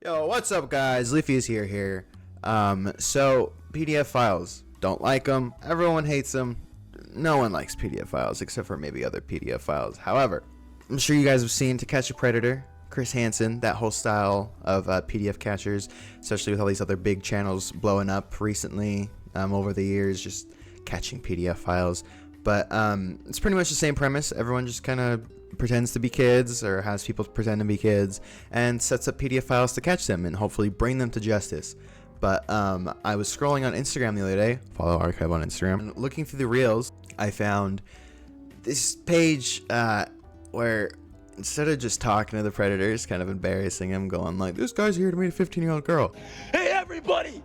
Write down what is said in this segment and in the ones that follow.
Yo, what's up, guys? Leafy is here. So PDF files, don't like them. Everyone hates them. No one likes PDF files except for maybe other PDF files. However, I'm sure you guys have seen To Catch a Predator, Chris Hansen, that whole style of PDF catchers, especially with all these other big channels blowing up recently over the years, just catching PDF files. But it's pretty much the same premise. Everyone just kind of pretends to be kids or has people pretend to be kids and sets up PDF files to catch them and hopefully bring them to justice. But I was scrolling on Instagram the other day, follow Archive on Instagram, and looking through the reels, I found this page where instead of just talking to the predators, kind of embarrassing him, going like, this guy's here to meet a 15-year-old girl. Hey everybody,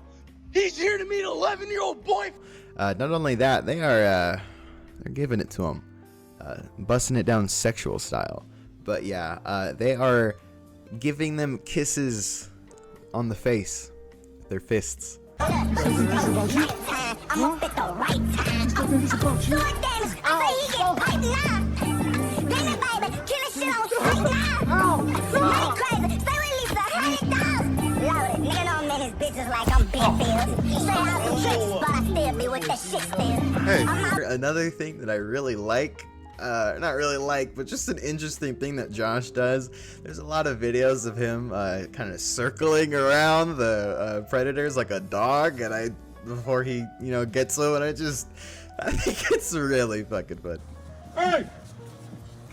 he's here to meet an 11-year-old boy. Not only that, they're giving it to him. Busting it down sexual style. But yeah, they are giving them kisses on the face. Their fists. Hey, another thing that I really like, not really like, but just an interesting thing that Josh does. There's a lot of videos of him kind of circling around the predators like a dog, and before he gets them, and I think it's really fucking fun. Hey,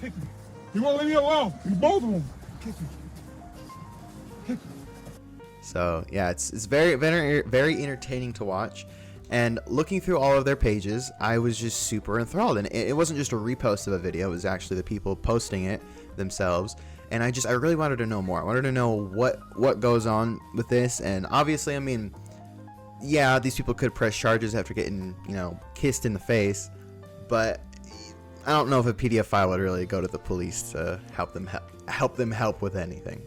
kick me! You won't leave me alone. You both of them. Kick me. Kick me. So yeah, it's very entertaining to watch. And looking through all of their pages, I was just super enthralled. And it wasn't just a repost of a video, it was actually the people posting it themselves. And I really wanted to know more. I wanted to know what goes on with this. And obviously, I mean, yeah, these people could press charges after getting, kissed in the face. But I don't know if a PDF file would really go to the police to help them help with anything.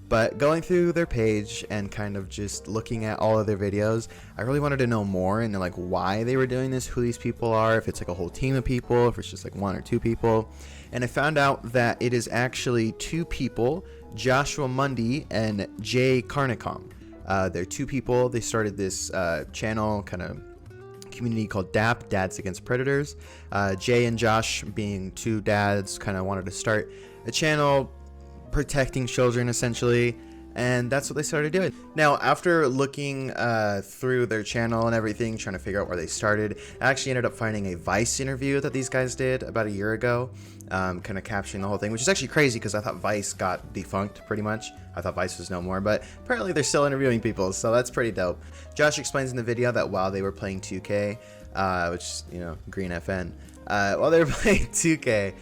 But going through their page and kind of just looking at all of their videos, I really wanted to know more and like why they were doing this, who these people are, if it's like a whole team of people, if it's just like one or two people. And I found out that it is actually two people, Joshua Mundy and Jay Carnicom. They're two people. They started this channel kind of community called DAP, Dads Against Predators. Jay and Josh, being two dads, kind of wanted to start a channel protecting children essentially, and that's what they started doing. Now, after looking through their channel and everything, trying to figure out where they started, I actually ended up finding a Vice interview that these guys did about a year ago, kind of capturing the whole thing, which is actually crazy because I thought Vice got defunct pretty much. I thought Vice was no more, but apparently they're still interviewing people, so that's pretty dope. Josh explains in the video that while they were playing 2K, which is, Green FN, while they were playing 2K,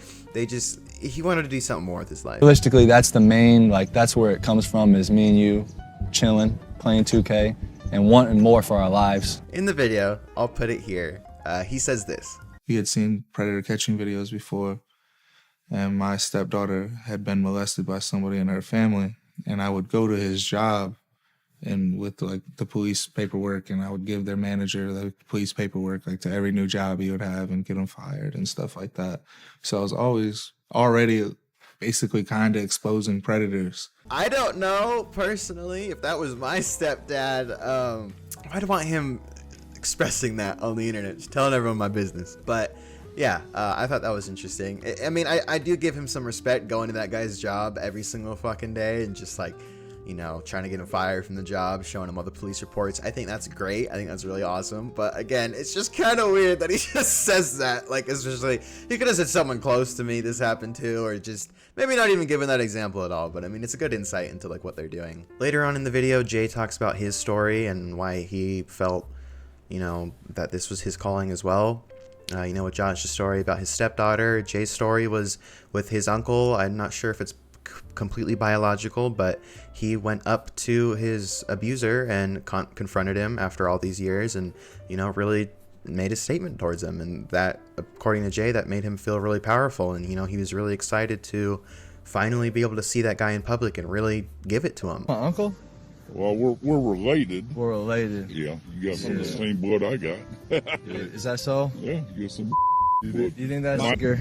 he wanted to do something more with his life. Realistically, that's the main, that's where it comes from, is me and you chilling, playing 2K, and wanting more for our lives. In the video, I'll put it here, he says this. He had seen predator catching videos before, and my stepdaughter had been molested by somebody in her family, and I would go to his job and with the police paperwork, and I would give their manager the police paperwork to every new job he would have and get him fired and stuff like that. So I was always already basically kind of exposing predators. I don't know personally if that was my stepdad. I'd want him expressing that on the internet, just telling everyone my business. But yeah, I thought that was interesting. I mean, I do give him some respect going to that guy's job every single fucking day and just trying to get him fired from the job, showing him all the police reports. I think that's great. I think that's really awesome. But again, it's just kind of weird that he just says that. Especially, he could have said someone close to me this happened to, or just maybe not even giving that example at all. But I mean, it's a good insight into what they're doing. Later on in the video, Jay talks about his story and why he felt, that this was his calling as well. With Josh's story about his stepdaughter, Jay's story was with his uncle. I'm not sure if it's completely biological, but he went up to his abuser and confronted him after all these years and really made a statement towards him, and that, according to Jay, that made him feel really powerful, and he was really excited to finally be able to see that guy in public and really give it to him. My uncle? Well, we're related. We're related. Yeah, you got some of the same blood I got. Is that so? Yeah, you got some. Do you think that's bigger?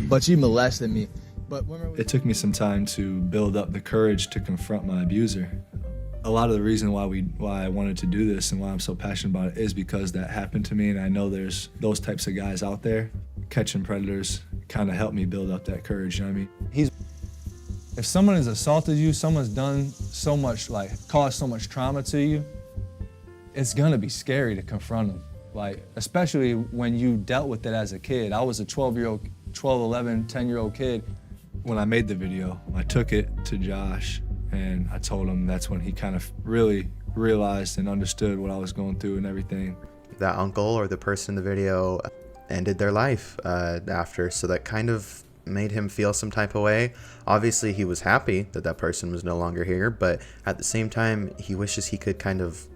But you molested me. But It took me some time to build up the courage to confront my abuser. A lot of the reason why I wanted to do this and why I'm so passionate about it is because that happened to me, and I know there's those types of guys out there. Catching predators kind of helped me build up that courage, you know what I mean? If someone has assaulted you, someone's done so much, like caused so much trauma to you, it's gonna be scary to confront them. Like, especially when you dealt with it as a kid. I was a 12, 11, 10-year-old kid. When I made the video, I took it to Josh and I told him. That's when he kind of really realized and understood what I was going through and everything. That uncle or the person in the video ended their life after, so that kind of made him feel some type of way. Obviously, he was happy that that person was no longer here, but at the same time, he wishes he could kind of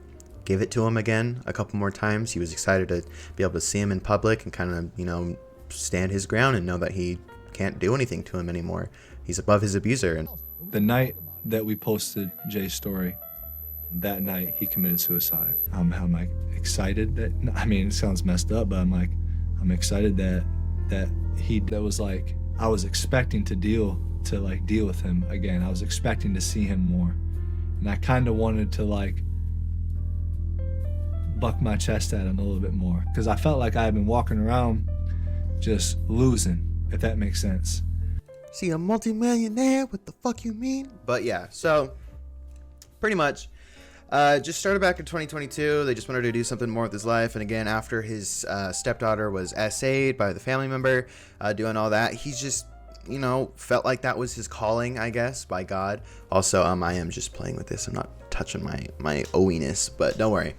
give it to him again a couple more times. He was excited to be able to see him in public and kind of, you know, stand his ground and know that he can't do anything to him anymore. He's above his abuser. And the night that we posted Jay's story, that night he committed suicide. I'm like excited that, I mean, it sounds messed up, but I'm excited that was like, I was expecting to deal with him again. I was expecting to see him more. And I kind of wanted to like buck my chest at him a little bit more, because I felt like I had been walking around just losing, if that makes sense. See, a multi-millionaire, what the fuck you mean? But yeah, so pretty much just started back in 2022. They just wanted to do something more with his life. And again, after his stepdaughter was SA'd by the family member, doing all that, he's just, you know, felt like that was his calling, I guess, by God. Also, I am just playing with this. I'm not touching my owiness, but don't worry.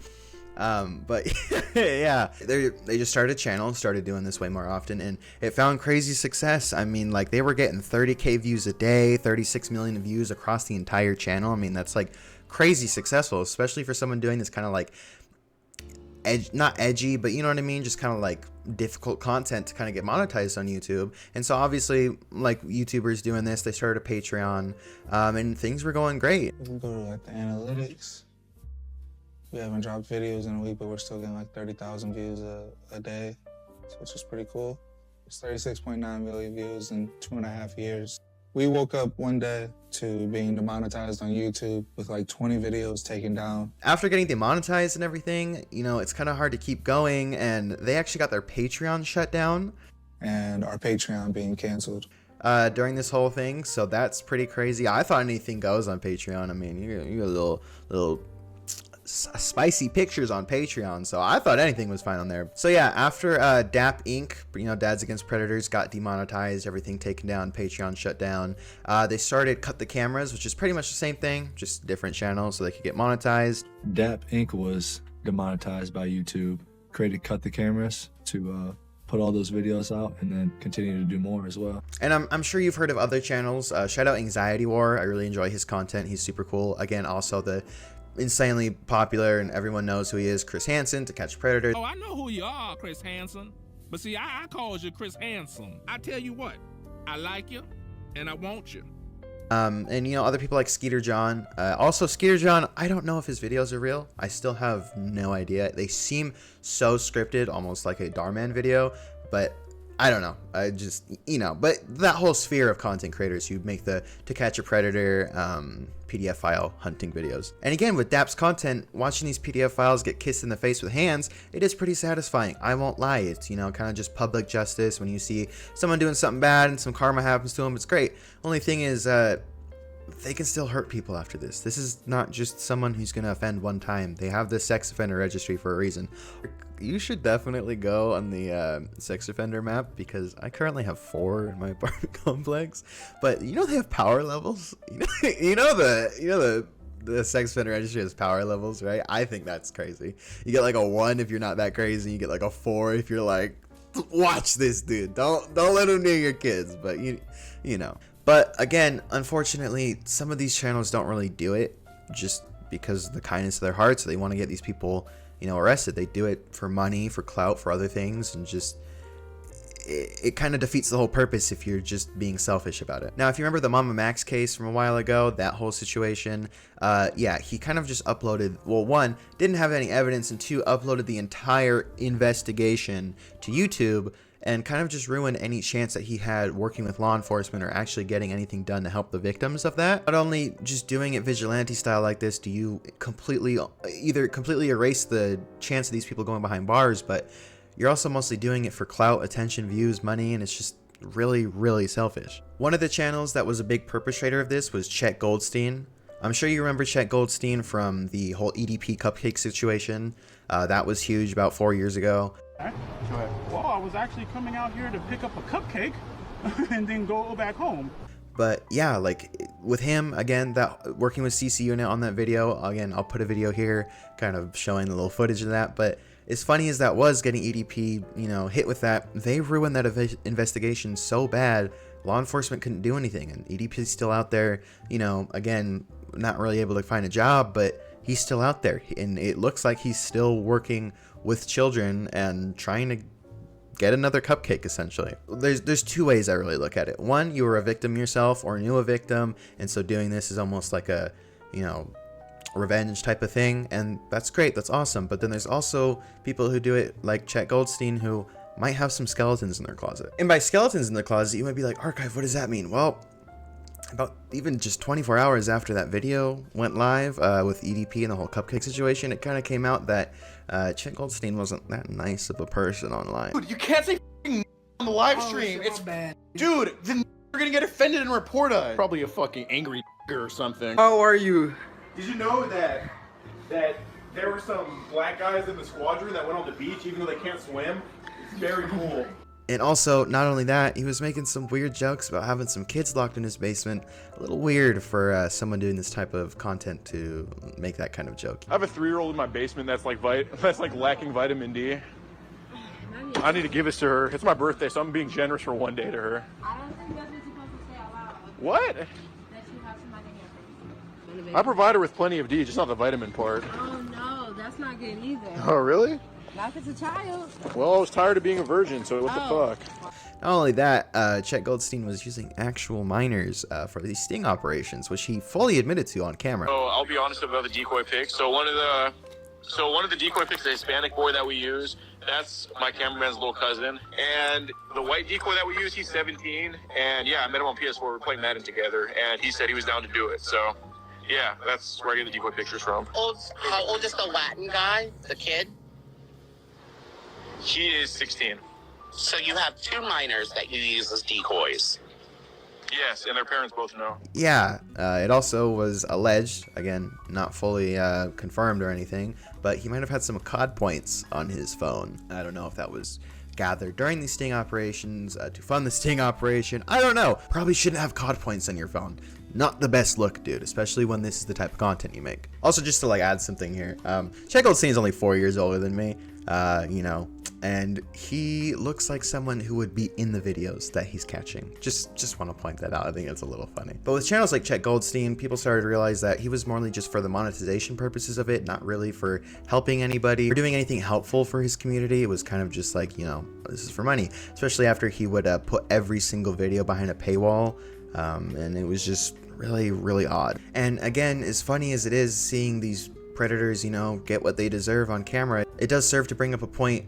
But yeah, they just started a channel, started doing this way more often, and it found crazy success. I mean, like, they were getting 30K views a day, 36 million views across the entire channel. I mean, that's like crazy successful, especially for someone doing this kind of like not edgy, but you know what I mean, just kind of like difficult content to kind of get monetized on YouTube. And so obviously, like, YouTubers doing this, they started a Patreon, and things were going great. If we go to like the analytics, we haven't dropped videos in a week, but we're still getting like 30,000 views a day, so it's just pretty cool. It's 36.9 million views in 2.5 years. We woke up one day to being demonetized on YouTube with like 20 videos taken down. After getting demonetized and everything, you know, it's kind of hard to keep going, and they actually got their Patreon shut down. And our Patreon being canceled. During this whole thing, so that's pretty crazy. I thought anything goes on Patreon. I mean, you got little spicy pictures on Patreon, so I thought anything was fine on there. So yeah, after DAP Inc., you know, Dads Against Predators, got demonetized, everything taken down, Patreon shut down, they started Cut the Cameras, which is pretty much the same thing, just different channels so they could get monetized. DAP Inc. was demonetized by YouTube, created Cut the Cameras to put all those videos out and then continue to do more as well. And I'm sure you've heard of other channels. Shout out Anxiety War. I really enjoy his content. He's super cool. Again, also the insanely popular and everyone knows who he is, Chris Hansen, to Catch Predators. Oh, I know who you are, Chris Hansen. But see, I calls you Chris Hansen. I tell you what, I like you and I want you. And you know, other people like Skeeter John. Also, Skeeter John, I don't know if his videos are real. I still have no idea. They seem so scripted, almost like a Darman video, but I don't know. I just, you know, but that whole sphere of content creators who make the To Catch a Predator PDF file hunting videos. And again, with DAP's content, watching these PDF files get kissed in the face with hands, it is pretty satisfying. I won't lie. It's, you know, kind of just public justice. When you see someone doing something bad and some karma happens to them, it's great. Only thing is, they can still hurt people after this. This is not just someone who's going to offend one time. They have the sex offender registry for a reason. You should definitely go on the sex offender map, because I currently have 4 in my apartment complex. But you know they have power levels. You know the sex offender registry has power levels, right? I think that's crazy. You get like a 1 if you're not that crazy. You get like a 4 if you're like, watch this dude. Don't let him near your kids. But you know. But again, unfortunately, some of these channels don't really do it just because of the kindness of their hearts. So they want to get these people, you know, arrested. They do it for money, for clout, for other things, and just it kind of defeats the whole purpose if you're just being selfish about it. Now, if you remember the Mama Max case from a while ago, that whole situation, yeah, he kind of just uploaded, well, 1, didn't have any evidence, and 2, uploaded the entire investigation to YouTube, and kind of just ruin any chance that he had working with law enforcement or actually getting anything done to help the victims of that. Not only just doing it vigilante style like this do you either completely erase the chance of these people going behind bars, but you're also mostly doing it for clout, attention, views, money, and it's just really, really selfish. One of the channels that was a big perpetrator of this was Chet Goldstein. I'm sure you remember Chet Goldstein from the whole EDP cupcake situation. That was huge about 4 years ago. Well, I was actually coming out here to pick up a cupcake and then go back home. But yeah, like with him, again, that working with CC Unit on that video, again, I'll put a video here kind of showing the little footage of that. But as funny as that was, getting EDP, you know, hit with that, they ruined that investigation so bad, law enforcement couldn't do anything. And EDP's still out there, you know, again, not really able to find a job, but he's still out there. And it looks like he's still working with children and trying to get another cupcake, essentially. There's two ways I really look at it. One, you were a victim yourself or knew a victim, and so doing this is almost like a, you know, revenge type of thing, and that's great, that's awesome. But then there's also people who do it like Chet Goldstein, who might have some skeletons in their closet. And by skeletons in the closet, you might be like, Archive, what does that mean? Well, about even just 24 hours after that video went live with EDP and the whole cupcake situation, it kind of came out that Chet Goldstein wasn't that nice of a person online. Dude, you can't say on the live stream. It's bad. Dude, then you're gonna get offended and report us. Probably a fucking angry or something. How are you? Did you know that there were some black guys in the squadron that went on the beach even though they can't swim? It's very cool. And also, not only that, he was making some weird jokes about having some kids locked in his basement. A little weird for someone doing this type of content to make that kind of joke. I have a 3-year-old in my basement that's like lacking vitamin D. I need to give this to her. It's my birthday, so I'm being generous for one day to her. I don't think that's what you're supposed to say out loud. What? That you have somebody in your face. I provide her with plenty of D, just not the vitamin part. Oh no, that's not good either. Oh, really? Not if it's a child. Well, I was tired of being a virgin, so what the fuck? Not only that, Chet Goldstein was using actual minors for these sting operations, which he fully admitted to on camera. So I'll be honest about the decoy pics. So one of the decoy pics, the Hispanic boy that we use, that's my cameraman's little cousin. And the white decoy that we use, he's 17. And yeah, I met him on PS4. We're playing Madden together, and he said he was down to do it. So yeah, that's where I get the decoy pictures from. How old is the Latin guy, the kid? He is 16. So you have 2 minors that you use as decoys. Yes, and their parents both know. Yeah, it also was alleged, again, not fully confirmed or anything, but he might have had some COD points on his phone. I don't know if that was gathered during these sting operations to fund the sting operation. I don't know. Probably shouldn't have COD points on your phone. Not the best look, dude, especially when this is the type of content you make. Also, just to like add something here, Chet Goldstein is only 4 years older than me, you know, and he looks like someone who would be in the videos that he's catching. Just want to point that out. I think it's a little funny. But with channels like Chet Goldstein, people started to realize that he was morely just for the monetization purposes of it, not really for helping anybody or doing anything helpful for his community. It was kind of just like, you know, this is for money, especially after he would put every single video behind a paywall, and it was just really, really odd. And again, as funny as it is seeing these predators, you know, get what they deserve on camera, it does serve to bring up a point.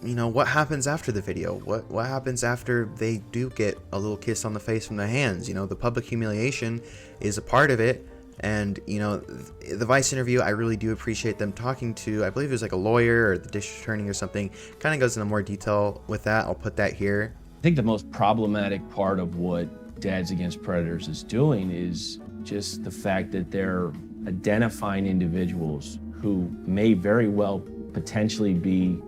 You know, what happens after the video? What happens after they do get a little kiss on the face from the hands? You know, the public humiliation is a part of it. And, you know, the Vice interview, I really do appreciate them talking to, I believe it was like a lawyer or the district attorney or something. Kind of goes into more detail with that. I'll put that here. I think the most problematic part of what Dads Against Predators is doing is just the fact that they're identifying individuals who may very well potentially be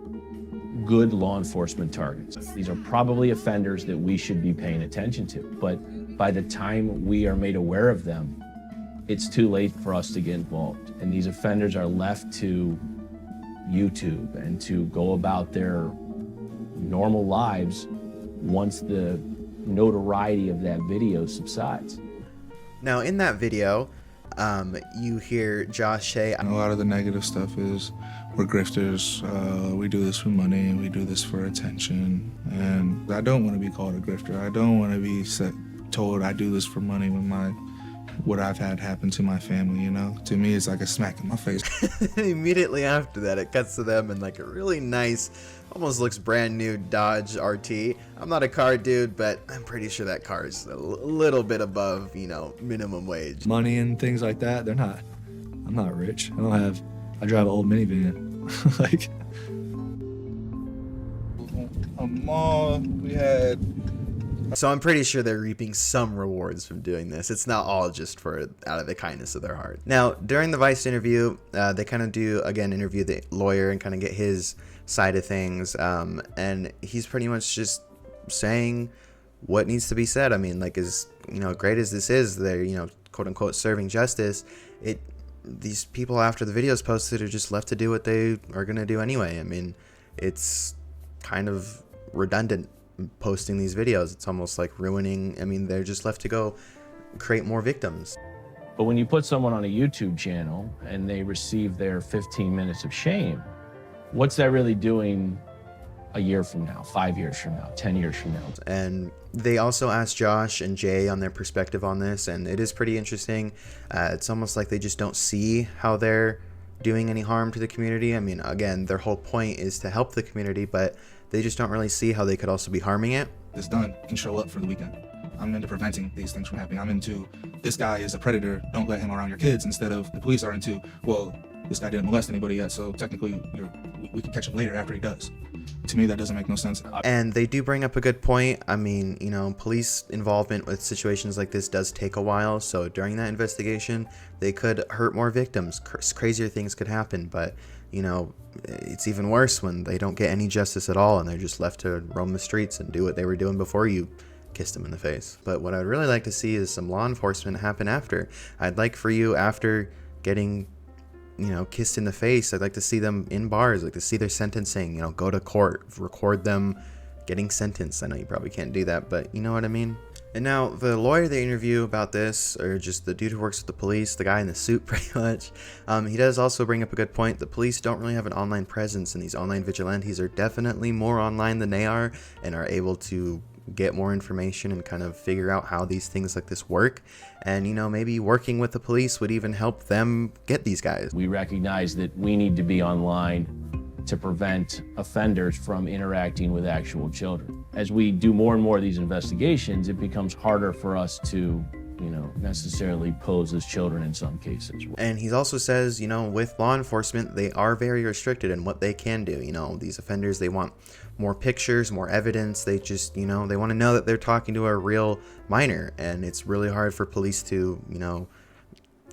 good law enforcement targets. These are probably offenders that we should be paying attention to, but by the time we are made aware of them, it's too late for us to get involved. And these offenders are left to YouTube and to go about their normal lives once the notoriety of that video subsides. Now in that video, you hear Josh say, a lot of the negative stuff is we're grifters, we do this for money, we do this for attention, and I don't want to be called a grifter. I don't want to be told I do this for money when my what I've had happen to my family, you know? To me, it's like a smack in my face. Immediately after that, it cuts to them in like a really nice, almost looks brand new Dodge RT. I'm not a car dude, but I'm pretty sure that car is a little bit above, you know, minimum wage. Money and things like that, I'm not rich. I drive an old minivan. Like, A mall, we had. So I'm pretty sure they're reaping some rewards from doing this. It's not all just for out of the kindness of their heart. Now, during the Vice interview, they kind of do, again, interview the lawyer and kind of get his side of things. And he's pretty much just saying what needs to be said. I mean, like, as, you know, great as this is, they're, you know, quote unquote serving justice. These people after the videos posted are just left to do what they are going to do anyway. I mean, it's kind of redundant posting these videos. It's almost like ruining. I mean, they're just left to go create more victims. But when you put someone on a YouTube channel and they receive their 15 minutes of shame, what's that really doing a year from now, 5 years from now, 10 years from now? And they also asked Josh and Jay on their perspective on this, and it is pretty interesting. It's almost like they just don't see how they're doing any harm to the community. I mean, again, their whole point is to help the community, but they just don't really see how they could also be harming it. This done can show up for the weekend. I'm into preventing these things from happening. I'm into, this guy is a predator, don't let him around your kids, instead of the police are into, well, this guy didn't molest anybody yet, so technically we can catch him later after he does. To me, that doesn't make no sense. And they do bring up a good point. I mean, you know, police involvement with situations like this does take a while, so during that investigation, they could hurt more victims. Crazier things could happen, but, you know, it's even worse when they don't get any justice at all and they're just left to roam the streets and do what they were doing before you kissed them in the face. But what I'd really like to see is some law enforcement happen after. I'd like for you, after getting, you know, kissed in the face, I'd like to see them in bars, like to see their sentencing, you know, go to court, record them getting sentenced. I know you probably can't do that, but you know what I mean? And now the lawyer they interview about this, or just the dude who works with the police, the guy in the suit pretty much, he does also bring up a good point. The police don't really have an online presence, and these online vigilantes are definitely more online than they are and are able to get more information and kind of figure out how these things like this work. And, you know, maybe working with the police would even help them get these guys. We recognize that we need to be online to prevent offenders from interacting with actual children. As we do more and more of these investigations, it becomes harder for us to, you know, necessarily pose as children in some cases. And he also says, you know, with law enforcement, they are very restricted in what they can do. You know, these offenders, they want more pictures, more evidence. They just, you know, they want to know that they're talking to a real minor, and it's really hard for police to, you know,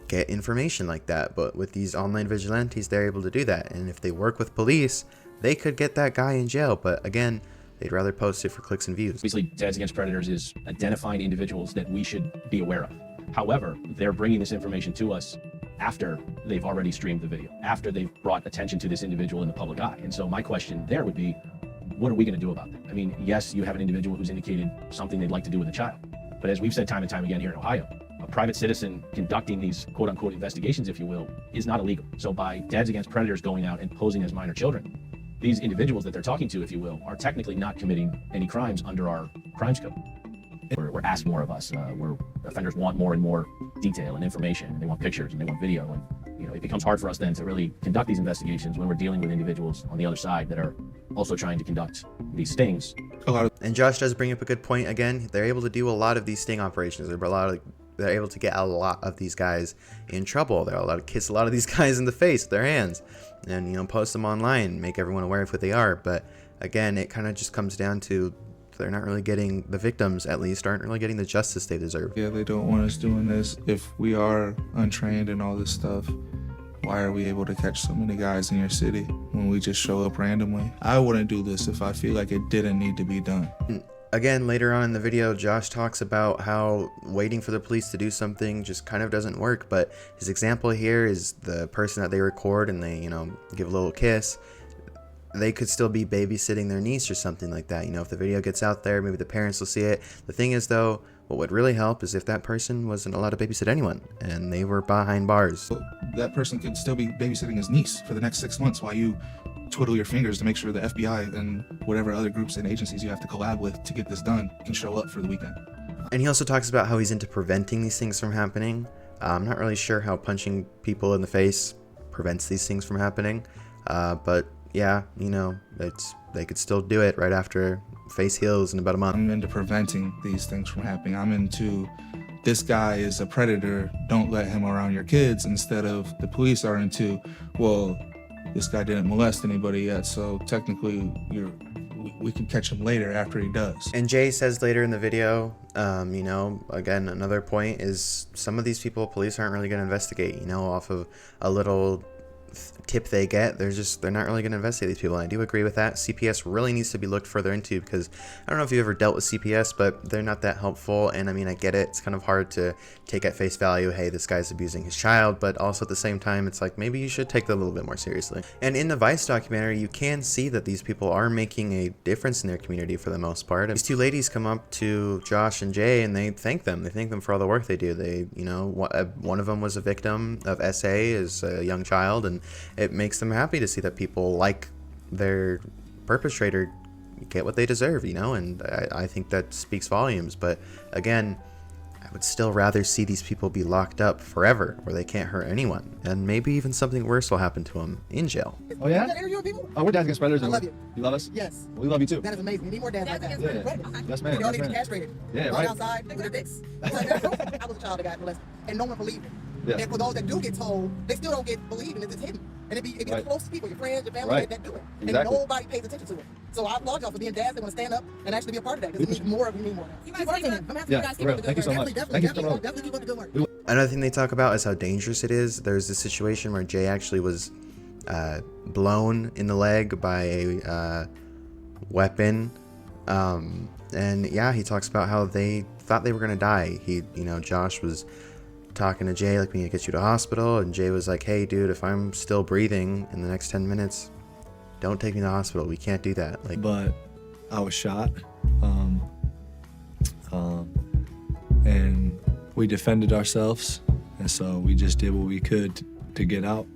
get information like that. But with these online vigilantes, they're able to do that. And if they work with police, they could get that guy in jail. But again, they'd rather post it for clicks and views. Obviously, Dads Against Predators is identifying individuals that we should be aware of. However, they're bringing this information to us after they've already streamed the video, after they've brought attention to this individual in the public eye. And so my question there would be, what are we going to do about that? I mean, yes, you have an individual who's indicated something they'd like to do with a child. But as we've said time and time again here in Ohio, a private citizen conducting these quote-unquote investigations, if you will, is not illegal. So by Dads Against Predators going out and posing as minor children, these individuals that they're talking to, if you will, are technically not committing any crimes under our crimes code. We're asked more of us. Where offenders want more and more detail and information, and they want pictures and they want video, and, you know, it becomes hard for us then to really conduct these investigations when we're dealing with individuals on the other side that are also trying to conduct these stings. And Josh does bring up a good point. Again, they're able to do a lot of these sting operations. They're able to get a lot of these guys in trouble. They're allowed to kiss a lot of these guys in the face with their hands, and, you know, post them online, make everyone aware of who they are. But again, it kind of just comes down to they're not really getting, the victims at least aren't really getting the justice they deserve. Yeah, they don't want us doing this. If we are untrained and all this stuff, why are we able to catch so many guys in your city when we just show up randomly? I wouldn't do this if I feel like it didn't need to be done. Again, later on in the video, Josh talks about how waiting for the police to do something just kind of doesn't work. But his example here is the person that they record and they, you know, give a little kiss. They could still be babysitting their niece or something like that. You know, if the video gets out there, maybe the parents will see it. The thing is, though, what would really help is if that person wasn't allowed to babysit anyone and they were behind bars. That person could still be babysitting his niece for the next 6 months while you twiddle your fingers to make sure the FBI and whatever other groups and agencies you have to collab with to get this done can show up for the weekend. And he also talks about how he's into preventing these things from happening. I'm not really sure how punching people in the face prevents these things from happening, but yeah, you know, they could still do it right after face heals in about a month. I'm into preventing these things from happening. I'm into, this guy is a predator, don't let him around your kids, instead of the police are into, well, this guy didn't molest anybody yet, so technically we can catch him later after he does. And Jay says later in the video, you know, again, another point is some of these people police aren't really going to investigate, you know, off of a little tip they get. They're not really going to investigate these people, and I do agree with that. CPS really needs to be looked further into, because I don't know if you've ever dealt with CPS, but they're not that helpful. And I mean, I get it, it's kind of hard to take at face value, hey, this guy's abusing his child, but also at the same time, it's like, maybe you should take that a little bit more seriously. And in the Vice documentary, you can see that these people are making a difference in their community for the most part. These two ladies come up to Josh and Jay and they thank them for all the work they do. They, you know, one of them was a victim of SA as a young child, and it makes them happy to see that people like their perpetrator get what they deserve, you know, and I think that speaks volumes. But again, I would still rather see these people be locked up forever where they can't hurt anyone, and maybe even something worse will happen to them in jail. Oh yeah? Oh, we're Dads Against Predators. I love you. You love us? Yes. We love you too. That is amazing. We need more dads like that. Yeah. Yes, man. We all Yes, need to be man. castrated. Yeah, Run right. outside with their dicks. I was a child that got molested, and no one believed it. Yeah. And for those that do get told, they still don't get believed, and it's hidden. And it be the Right. close people, your friends, your family, Right. that do it. Exactly. And nobody pays attention to it. So I applaud y'all for being dads that want to stand up and actually be a part of that, because we need more. We need more. Keep working it. I'm happy you guys keep up the good work. Thank you so much. Thank you so much. Definitely keep up the good work. Another thing they talk about is how dangerous it is. There's this situation where Jay actually was blown in the leg by a weapon, and yeah, he talks about how they thought they were gonna die. Josh was talking to Jay like, we need to get you to hospital, and Jay was like, hey dude, if I'm still breathing in the next 10 minutes, don't take me to the hospital, we can't do that. Like, but I was shot, and we defended ourselves, and so we just did what we could to get out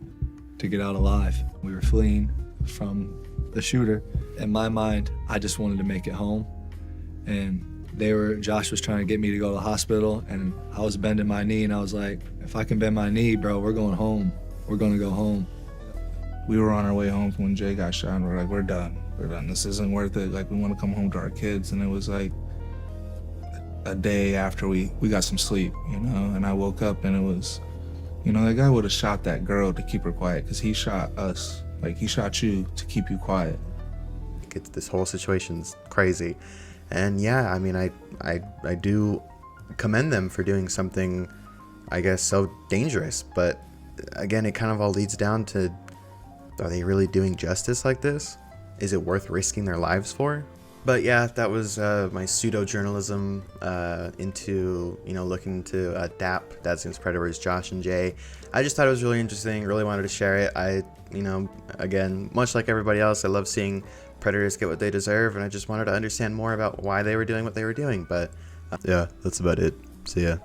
alive. We were fleeing from the shooter. In my mind, I just wanted to make it home, and Josh was trying to get me to go to the hospital, and I was bending my knee, and I was like, if I can bend my knee, bro, we're going home. We're gonna go home. We were on our way home when Jay got shot, and we're like, we're done. We're done. This isn't worth it. Like, we want to come home to our kids. And it was like a day after we got some sleep, you know, and I woke up and it was, you know, that guy would have shot that girl to keep her quiet, because he shot us. Like, he shot you to keep you quiet. this whole situation's crazy. And yeah, I mean, I do commend them for doing something, I guess, so dangerous. But again, it kind of all leads down to, are they really doing justice like this? Is it worth risking their lives for? But yeah, that was my pseudo-journalism into, looking to adapt Dads Against Predators, Josh and Jay. I just thought it was really interesting, really wanted to share it. Again, much like everybody else, I love seeing predators get what they deserve, and I just wanted to understand more about why they were doing what they were doing. But yeah, that's about it. See ya.